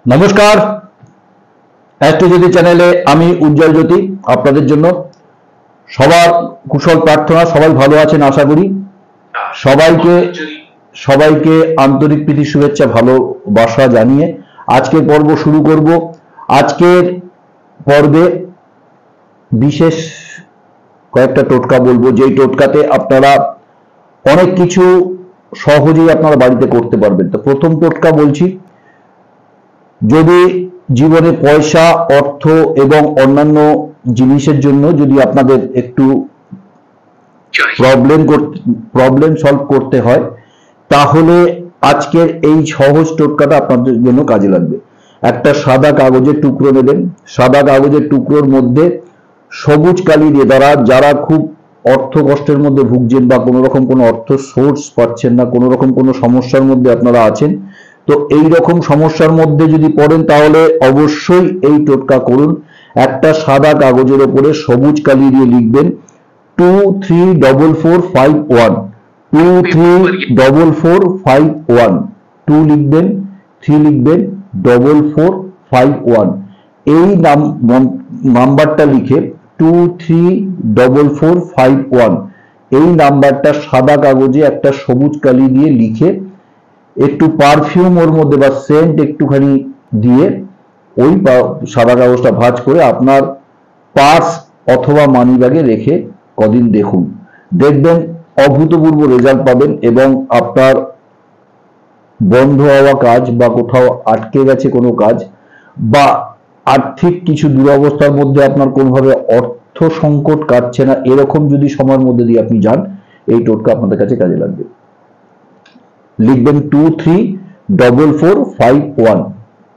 নমস্কার, অ্যাস্ট্রোজ্যোতি চ্যানেলে আমি উজ্জ্বল জ্যোতি আপনাদের জন্য সবার কুশল প্রার্থনা। সবাই ভালো আছেন আশা করি। সবাইকে আন্তরিক প্রীতি শুভেচ্ছা ভালোবাসা জানিয়ে আজকের পর্ব শুরু করব। আজকের পর্বে বিশেষ কয়েকটা টোটকা বলবো, যেই টোটকাতে আপনারা অনেক কিছু সহজেই আপনারা বাড়িতে করতে পারবেন। তো প্রথম টোটকা বলছি, যদি জীবনে পয়সা, অর্থ এবং অন্যান্য জিনিসের জন্য যদি আপনাদের একটু প্রবলেম সলভ করতে হয়, তাহলে আজকের এই সহজ টোটকাটা আপনাদের জন্য কাজে লাগবে। একটা সাদা কাগজের টুকরো নেবেন। সাদা কাগজের টুকরোর মধ্যে সবুজ কালি দিয়ে, যারা খুব অর্থ কষ্টের মধ্যে ভুগছেন বা কোনো রকম কোনো অর্থ সোর্স পাচ্ছেন না, কোনো রকম কোনো সমস্যার মধ্যে আপনারা আছেন, তো এই রকম সমস্যার মধ্যে যদি পড়েন তাহলে অবশ্যই এই টোটকা করুন। একটা সাদা কাগজের উপরে সবুজ কালি দিয়ে লিখবেন 234451, 234451, 2 লিখবেন, 3 লিখবেন, 4451। এই নাম্বারটা লিখে 234451 এই নাম্বারটা সাদা কাগজে একটা সবুজ কালি দিয়ে লিখে একটু পারফিউম ওর মধ্যে বা সেন্ট একটুখানি দিয়ে ওই সাদা কাগজটা ভাঁজ করে আপনার পার্স অথবা মানি ব্যাগে রেখে কদিন দেখুন, দেখবেন অভূতপূর্ব রেজাল্ট পাবেন। এবং আপনার বন্ধ হওয়া কাজ বা কোথাও আটকে গেছে কোনো কাজ বা আর্থিক কিছু দুরবস্থার মধ্যে আপনার কোনোভাবে অর্থ সংকট কাটছে না, এরকম যদি সময়ের মধ্যে দিয়ে আপনি যান, এই টোটকা আপনাদের কাছে কাজে লাগবে। লিখবেন 234451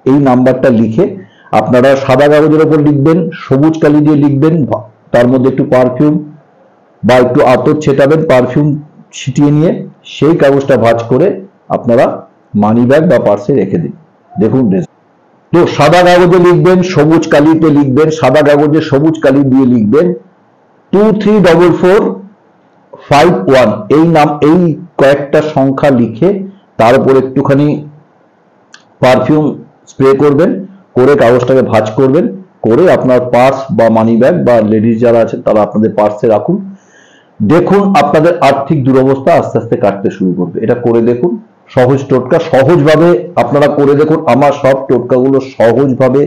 এই নাম্বারটা লিখে আপনারা সাদা কাগজের উপর লিখবেন, সবুজ কালি দিয়ে লিখবেন, তার মধ্যে একটু পারফিউম বা একটু আতর ছেটাবেন, পারফিউম ছিটিয়ে নিয়ে সেই কাগজটা ভাঁজ করে আপনারা মানি ব্যাগ বা পার্সে রেখে দিন, দেখুন। তো সাদা কাগজে লিখবেন, সবুজ কালিতে লিখবেন, সাদা কাগজে সবুজ কালি দিয়ে লিখবেন 234451 এই কয়েকটা সংখ্যা লিখে তার উপর একটুখানি পারফিউম স্প্রে করবেন, করে কাগজটাকে ভাঁজ করবেন, করে আপনার পার্স বা মানি ব্যাগ বা লেডিস যারা আছেন তারা আপনাদের পার্সে রাখুন। দেখুন আপনাদের আর্থিক দুরবস্থা আস্তে আস্তে কাটতে শুরু করবে। এটা করে দেখুন, সহজ টোটকা, সহজভাবে আপনারা করে দেখুন। আমার সব টোটকাগুলো সহজভাবে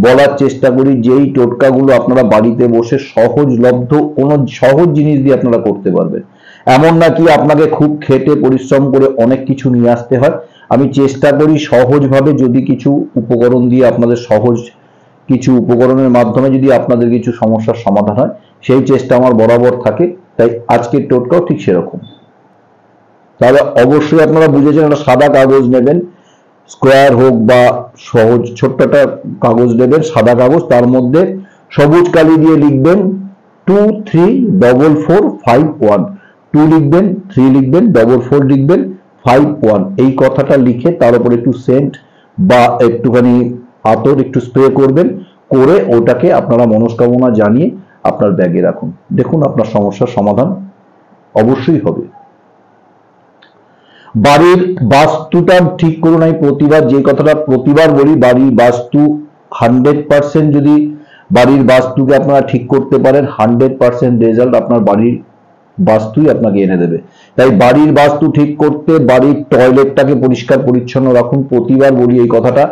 বলার চেষ্টা করি, যেই টোটকাগুলো আপনারা বাড়িতে বসে সহজলব্ধ কোনো সহজ জিনিস দিয়ে আপনারা করতে পারবেন। এমন নাকি আপনাকে খুব খেটে পরিশ্রম করে অনেক কিছু নিয়ে আসতে হয়। আমি চেষ্টা করি সহজভাবে, যদি কিছু উপকরণ দিয়ে আপনাদের সহজ কিছু উপকরণের মাধ্যমে যদি আপনাদের কিছু সমস্যার সমাধান হয়, সেই চেষ্টা আমার বরাবর থাকে। তাই আজকের টোটকাও ঠিক সেরকম। তাহলে অবশ্যই আপনারা বুঝেছেন, একটা সাদা কাগজ নেবেন, স্কোয়ার হোক বা সহজ ছোট্ট একটা কাগজ নেবেন, সাদা কাগজ, তার মধ্যে সবুজ কালি দিয়ে লিখবেন 234451, 2 লিখবেন, 3 লিখবেন, 44 লিখবেন, 51 এই কথাটা লিখে তার উপর একটু সেন্ট বা একটুখানি আতর একটু স্প্রে করবেন, করে ওটাকে আপনারা মনস্কামনা জানিয়ে আপনার ব্যাগে রাখুন। দেখুন আপনার সমস্যার সমাধান অবশ্যই হবে। বাড়ির বাস্তুটা ঠিক করুন। আমি যে কথাটা প্রতিবার বলি, বাড়ির বাস্তু 100% যদি বাড়ির বাস্তুকে আপনারা ঠিক করতে পারেন, 100% রেজাল্ট আপনার বাড়ির বাস্তুই আপনাকে এনে দেবে। তাই বাড়ির বাস্তু ঠিক করতে বাড়ির টয়লেটটাকে পরিষ্কার পরিচ্ছন্ন রাখুন। প্রতিবার বলি এই কথাটা,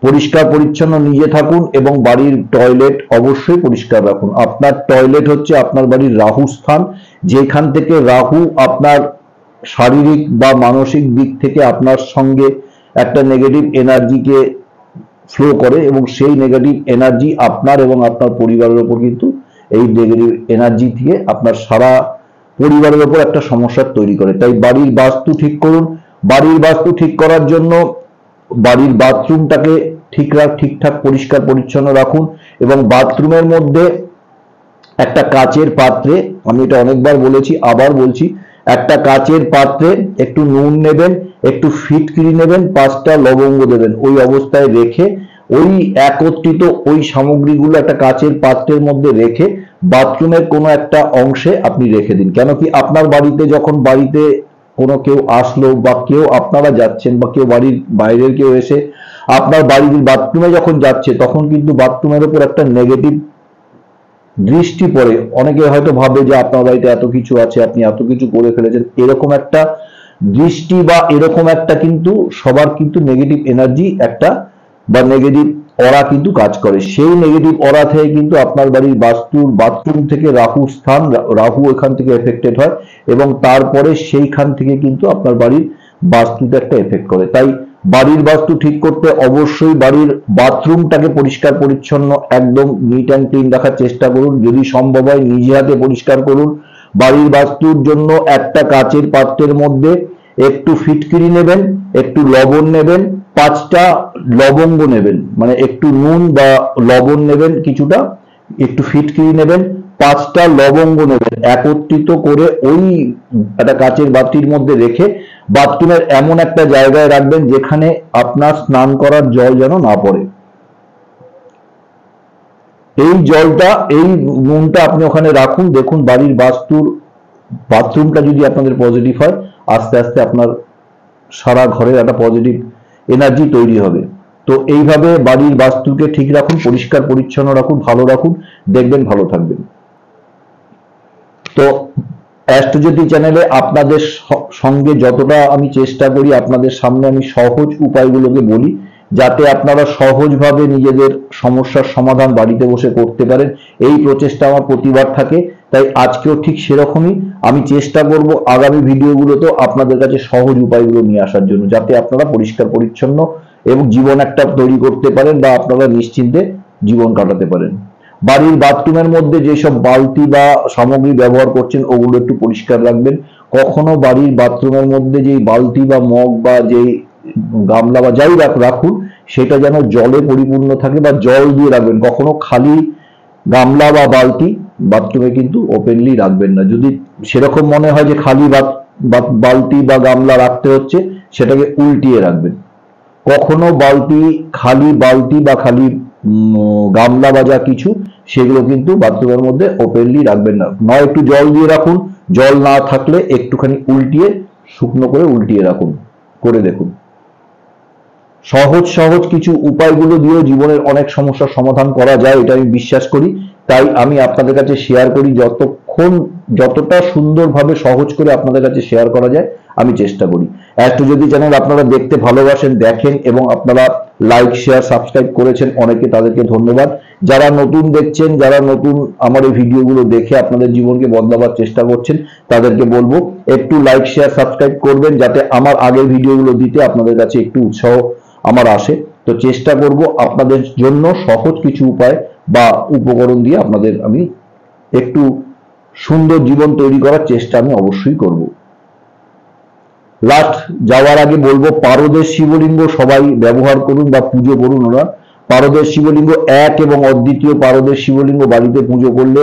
পরিষ্কার পরিচ্ছন্ন নিজে থাকুন এবং বাড়ির টয়লেট অবশ্যই পরিষ্কার রাখুন। আপনার টয়লেট হচ্ছে আপনার বাড়ির রাহু স্থান, যেখান থেকে রাহু আপনার শারীরিক বা মানসিক দিক থেকে আপনার সঙ্গে একটা নেগেটিভ এনার্জিকে ফ্লো করে, এবং সেই নেগেটিভ এনার্জি আপনার এবং আপনার পরিবারের উপর কিন্তু এই নেগেটিভ এনার্জি থেকে আপনার সারা পরিবারের উপর একটা সমস্যা তৈরি করে। তাই বাড়ির বাস্তু ঠিক করুন। বাড়ির বাস্তু ঠিক করার জন্য বাড়ির বাথরুমটাকে ঠিকঠাক পরিষ্কার পরিচ্ছন্ন রাখুন, এবং বাথরুমের মধ্যে একটা কাচের পাত্রে, আমি এটা অনেকবার বলেছি আবার বলছি, একটা কাচের পাত্রে একটু নুন নেবেন, একটু ফিটকিরি নেবেন, 5টা লবঙ্গ দেবেন, ওই অবস্থায় রেখে ওই একত্রিত ওই সামগ্রীগুলো একটা কাচের পাত্রের মধ্যে রেখে বাথরুমের কোনো একটা অংশে আপনি রেখে দিন। কেন কি আপনার বাড়িতে যখন বাড়িতে কোনো কেউ আসলো বা কেউ আপনারা যাচ্ছেন বা কেউ বাড়ির বাইরের কেউ এসে আপনার বাড়ির বাথরুমে যখন যাচ্ছে তখন কিন্তু বাথরুমের উপর একটা নেগেটিভ দৃষ্টি পড়ে। অনেকে হয়তো ভাবে যে আপনার বাড়িতে এত কিছু আছে, আপনি এত কিছু করে ফেলেছেন, এরকম একটা দৃষ্টি বা এরকম একটা কিন্তু সবার কিন্তু নেগেটিভ এনার্জি একটা বা নেগেটিভ অরা কিন্তু কাজ করে। সেই নেগেটিভ অরা থেকে কিন্তু আপনার বাড়ির বাস্তুর বাথরুম থেকে রাহুর স্থান, রাহু এখান থেকে এফেক্টেড হয় এবং তারপরে সেইখান থেকে কিন্তু আপনার বাড়ির বাস্তুতে একটা এফেক্ট করে। তাই বাড়ির বাস্তু ঠিক করতে অবশ্যই বাড়ির বাথরুমটাকে পরিষ্কার পরিচ্ছন্ন একদম নিট অ্যান্ড ক্লিন রাখার চেষ্টা করুন। যদি সম্ভব হয় নিজে হাতে পরিষ্কার করুন। বাড়ির বাস্তুর জন্য একটা কাচের পাত্রের মধ্যে একটু ফিটকিরি নেবেন, একটু লবণ নেবেন, 5টা লবঙ্গ নেবেন, মানে একটু নুন বা লবণ নেবেন কিছুটা, একটু ফিটকিরি নেবেন, 5টা লবঙ্গ নেবেন, একত্রিত করে ওই একটা কাচের বাটির মধ্যে রেখে বাথরুমের এমন একটা জায়গায় রাখবেন যেখানে আপনার স্নান করার জল যেন না পড়ে। এই জলটা, এই নুনটা আপনি ওখানে রাখুন। দেখুন বাড়ির বাস্তুর বাথরুমটা যদি আপনাদের পজিটিভ হয়, আস্তে আস্তে আপনার সারা ঘরের একটা পজিটিভ এনার্জি তৈরি হবে। তো এইভাবে বাড়ির বাস্তুকে ঠিক রাখুন, পরিষ্কার পরিচ্ছন্ন রাখুন, ভালো রাখুন, দেখবেন ভালো থাকবেন। তো অ্যাস্ট্রোজ্যোতি চ্যানেলে আপনাদের সঙ্গে যতটা আমি চেষ্টা করি আপনাদের সামনে আমি সহজ উপায়গুলোকে বলি, যাতে আপনারা সহজভাবে নিজেদের সমস্যার সমাধান বাড়িতে বসে করতে পারেন, এই প্রচেষ্টা আমার প্রতিবার থাকে। তাই আজকেও ঠিক সেরকমই আমি চেষ্টা করব আগামী ভিডিওগুলোতেও আপনাদের কাছে সহজ উপায়গুলো নিয়ে আসার জন্য, যাতে আপনারা পরিষ্কার পরিচ্ছন্ন এবং জীবন একটা তৈরি করতে পারেন বা আপনারা নিশ্চিন্তে জীবন কাটাতে পারেন। বাড়ির বাথরুমের মধ্যে যেসব বালতি বা সামগ্রী ব্যবহার করছেন ওগুলো একটু পরিষ্কার রাখবেন। কখনো বাড়ির বাথরুমের মধ্যে যেই বালতি বা মগ বা যেই গামলা বা যাই রাখুন সেটা যেন জলে পরিপূর্ণ থাকে বা জল দিয়ে রাখবেন। কখনো খালি গামলা বা বালতি বাথরুমে কিন্তু ওপেনলি রাখবেন না। যদি সেরকম মনে হয় যে খালি বালতি বা গামলা রাখতে হচ্ছে, সেটাকে উল্টিয়ে রাখবেন। কখনো খালি বালতি বা খালি গামলা বা যা কিছু সেগুলো কিন্তু বাথরুমের মধ্যে ওপেনলি রাখবেন না। নয় একটু জল দিয়ে রাখুন, জল না থাকলে একটুখানি উল্টিয়ে শুকনো করে উল্টিয়ে রাখুন, করে দেখুন। সহজ সহজ কিছু উপায়গুলো দিয়েও জীবনের অনেক সমস্যার সমাধান করা যায়, এটা আমি বিশ্বাস করি। তাই আমি আপনাদের কাছে শেয়ার করি, যতটা সুন্দরভাবে সহজ করে আপনাদের কাছে শেয়ার করা যায় আমি চেষ্টা করি। অ্যাস্ট্রোজ্যোতি চ্যানেল আপনারা দেখতে ভালোবাসেন, দেখেন এবং আপনারা লাইক শেয়ার সাবস্ক্রাইব করেছেন অনেকে, তাদেরকে ধন্যবাদ। যারা নতুন দেখছেন, যারা নতুন আমার এই ভিডিওগুলো দেখে আপনাদের জীবনকে বদলাবার চেষ্টা করছেন, তাদেরকে বলবো একটু লাইক শেয়ার সাবস্ক্রাইব করবেন, যাতে আমার আগের ভিডিওগুলো দিতে আপনাদের কাছে একটু উৎসাহ আমার আসে। তো চেষ্টা করব আপনাদের জন্য সহজ কিছু উপায় বা উপকরণ দিয়ে আপনাদের আমি একটু সুন্দর জীবন তৈরি করার চেষ্টা আমি অবশ্যই করব। লাস্ট যাওয়ার আগে বলবো, পারদের শিবলিঙ্গ সবাই ব্যবহার করুন বা পুজো করুন। ওরা পারদের শিবলিঙ্গ, এক এবং অদ্বিতীয় পারদের শিবলিঙ্গ বাড়িতে পুজো করলে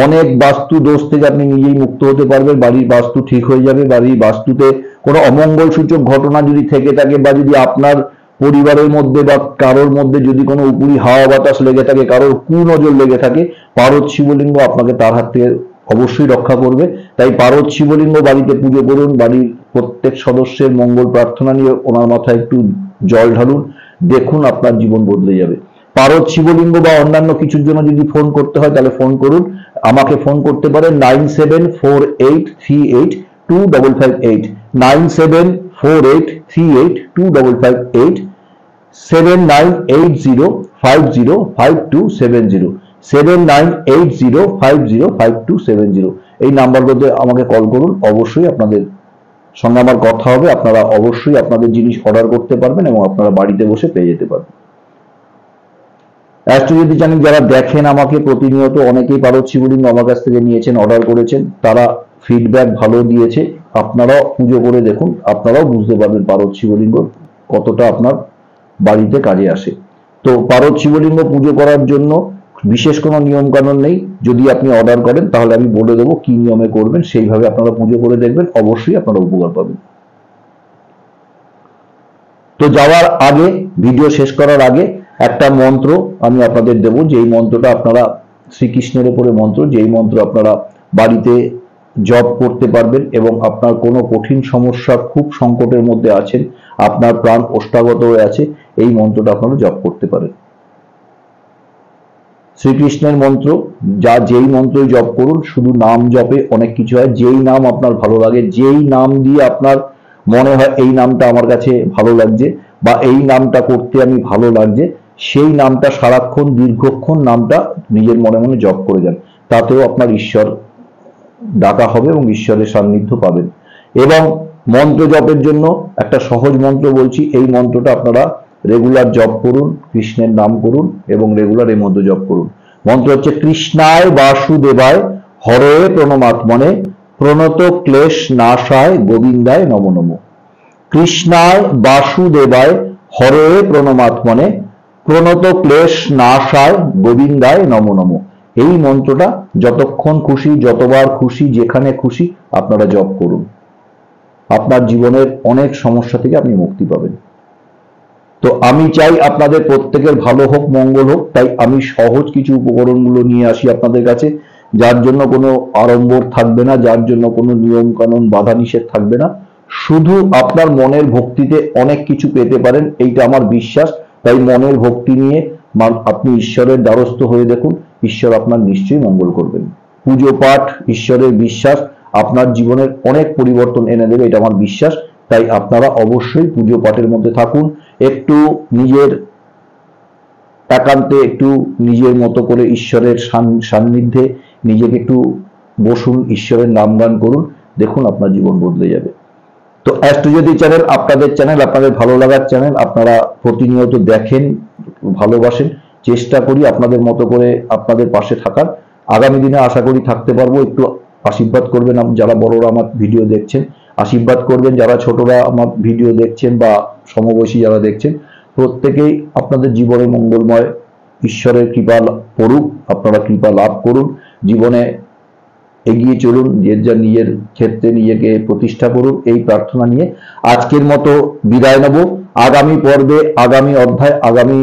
অনেক বাস্তু দোষ থেকে আপনি নিজেই মুক্ত হতে পারবেন। বাড়ির বাস্তু ঠিক হয়ে যাবে। বাড়ির বাস্তুতে কোনো অমঙ্গল সূচক ঘটনা যদি থেকে থাকে বা যদি আপনার পরিবারের মধ্যে বা কারোর মধ্যে যদি কোনো উপরি হাওয়া বাতাস লেগে থাকে, কারোর কুনজর লেগে থাকে, পারদ শিবলিঙ্গ আপনাকে তার হাত থেকে অবশ্যই রক্ষা করবে। তাই পারদ শিবলিঙ্গ বাড়িতে পুজো করুন। বাড়ির প্রত্যেক সদস্যের মঙ্গল প্রার্থনা নিয়ে ওনার মাথায় একটু জল ঢালুন, দেখুন আপনার জীবন বদলে যাবে। পারদ শিবলিঙ্গ বা অন্যান্য কিছুর জন্য যদি ফোন করতে হয় তাহলে ফোন করুন। আমাকে ফোন করতে পারেন 9748382558, 9748382558, 7980505270, 7980505270। এই নাম্বারগুলোতে আমাকে কল করুন, অবশ্যই আপনাদের সঙ্গে আমার কথা হবে। আপনারা অবশ্যই আপনাদের জিনিস অর্ডার করতে পারবেন এবং আপনারা বাড়িতে বসে পেয়ে যেতে পারবেন। অ্যাস্ট্রোজ্যোতি চ্যানেল যারা দেখেন আমাকে প্রতিনিয়ত, অনেকেই পারদ শিবলিঙ্গ আমার কাছ থেকে নিয়েছেন, অর্ডার করেছেন, তারা ফিডব্যাক ভালো দিয়েছে। আপনারাও পুজো করে দেখুন, আপনারাও বুঝতে পারবেন পারদ শিবলিঙ্গ কতটা আপনার বাড়িতে কাজে আসে। তো পারদ শিবলিঙ্গ পুজো করার জন্য বিশেষ কোনো নিয়ম কানুন নেই। যদি আপনি অর্ডার করেন তাহলে আমি বলে দেবো কি নিয়মে করবেন, সেইভাবে আপনারা পুজো করে দেখবেন, অবশ্যই আপনারা উপকার পাবেন। তো যাওয়ার আগে, ভিডিও শেষ করার আগে একটা মন্ত্র আমি আপনাদের দেব, যেই মন্ত্রটা আপনারা শ্রীকৃষ্ণের উপরে মন্ত্র, যেই মন্ত্র আপনারা বাড়িতে জপ করতে পারবেন এবং আপনার কোনো কঠিন সমস্যা, খুব সংকটের মধ্যে আছেন, আপনার প্রাণ ওষ্ঠাগত হয়ে আছে, এই মন্ত্রটা আপনারা জপ করতে পারেন। শ্রীকৃষ্ণের মন্ত্র, যেই মন্ত্রই জপ করুন, শুধু নাম জপে অনেক কিছু হয়। যেই নাম আপনার ভালো লাগে, যেই নাম দিয়ে আপনার মনে হয় এই নামটা আমার কাছে ভালো লাগছে বা এই নামটা করতে আমি ভালো লাগছে, সেই নামটা সারাক্ষণ দীর্ঘক্ষণ নামটা নিজের মনে মনে জপ করে যান। তাতেও আপনার ঈশ্বর ডাকা হবে এবং ঈশ্বরের সান্নিধ্য পাবেন। এবং মন্ত্র জপের জন্য একটা সহজ মন্ত্র বলছি, এই মন্ত্রটা আপনারা রেগুলার জপ করুন, কৃষ্ণের নাম করুন এবং রেগুলার এই মন্ত্র জপ করুন। মন্ত্র হচ্ছে কৃষ্ণায় বাসুদেবায় হরে প্রণমাত্মনে প্রণত ক্লেশ নাশায় গোবিন্দায় নমো নমঃ। কৃষ্ণায় বাসুদেবায় হরে প্রণমাত্মনে প্রণত ক্লেশ নাশায় গোবিন্দায় নমো নমঃ। এই মন্ত্রটা যতক্ষণ খুশি, যতবার খুশি, যেখানে খুশি আপনারা জপ করুন। আপনার জীবনের অনেক সমস্যা থেকে আপনি মুক্তি পাবেন। তো আমি চাই আপনাদের প্রত্যেকের ভালো হোক, মঙ্গল হোক, তাই আমি সহজ কিছু উপকরণগুলো নিয়ে আসি আপনাদের কাছে, যার জন্য কোনো আড়ম্বর থাকবে না, যার জন্য কোনো নিয়ম কানুন বাধা নিষেধ থাকবে না। শুধু আপনার মনের ভক্তিতে অনেক কিছু পেতে পারেন, এইটা আমার বিশ্বাস। তাই মনের ভক্তি নিয়ে আপনি ঈশ্বরের দ্বারস্থ হয়ে দেখুন, ঈশ্বর আপনার নিশ্চয়ই মঙ্গল করবেন। পুজো পাঠ, ঈশ্বরের বিশ্বাস আপনার জীবনের অনেক পরিবর্তন এনে দেবে, এটা আমার বিশ্বাস। তাই আপনারা অবশ্যই পুজো পাঠের মধ্যে থাকুন, একটু নিজের একান্তে, একটু নিজের মতো করে ঈশ্বরের সান্নিধ্যে নিজেকে একটু বসুন, ঈশ্বরের নাম গান করুন, দেখুন আপনার জীবন বদলে যাবে। তো অ্যাস্ট্রোজ্যোতি চ্যানেল আপনাদের চ্যানেল, আপনাদের ভালো লাগার চ্যানেল, আপনারা প্রতিনিয়ত দেখেন, ভালোবাসেন। চেষ্টা করি আপনাদের মতো করে আপনাদের পাশে থাকার। আগামী দিনে আশা করি থাকতে পারবো। একটু আশীর্বাদ করবেন, যারা বড়রা আমার ভিডিও দেখছেন আশীর্বাদ করবেন, যারা ছোটরা আমার ভিডিও দেখছেন বা সমবয়সী যারা দেখছেন, প্রত্যেকেই আপনাদের জীবনে মঙ্গলময়, ঈশ্বরের কৃপা পড়ুক, আপনারা কৃপা লাভ করুন, জীবনে এগিয়ে চলুন, যে নিজের ক্ষেত্রে নিজেকে প্রতিষ্ঠা করুন, এই প্রার্থনা নিয়ে আজকের মতো বিদায় নেব। আগামী পর্বে, আগামী অধ্যায়, আগামী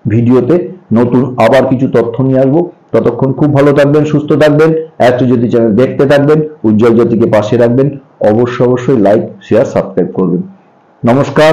ভিডিওতে নতুন আবার কিছু তথ্য নিয়ে আসবো। ততক্ষণ খুব ভালো থাকবেন, সুস্থ থাকবেন, অ্যাস্ট্রোজ্যোতি চ্যানেল দেখতে থাকবেন, উজ্জ্বল জ্যোতিকে পাশে রাখবেন, অবশ্যই লাইক, শেয়ার, সাবস্ক্রাইব করবেন। নমস্কার।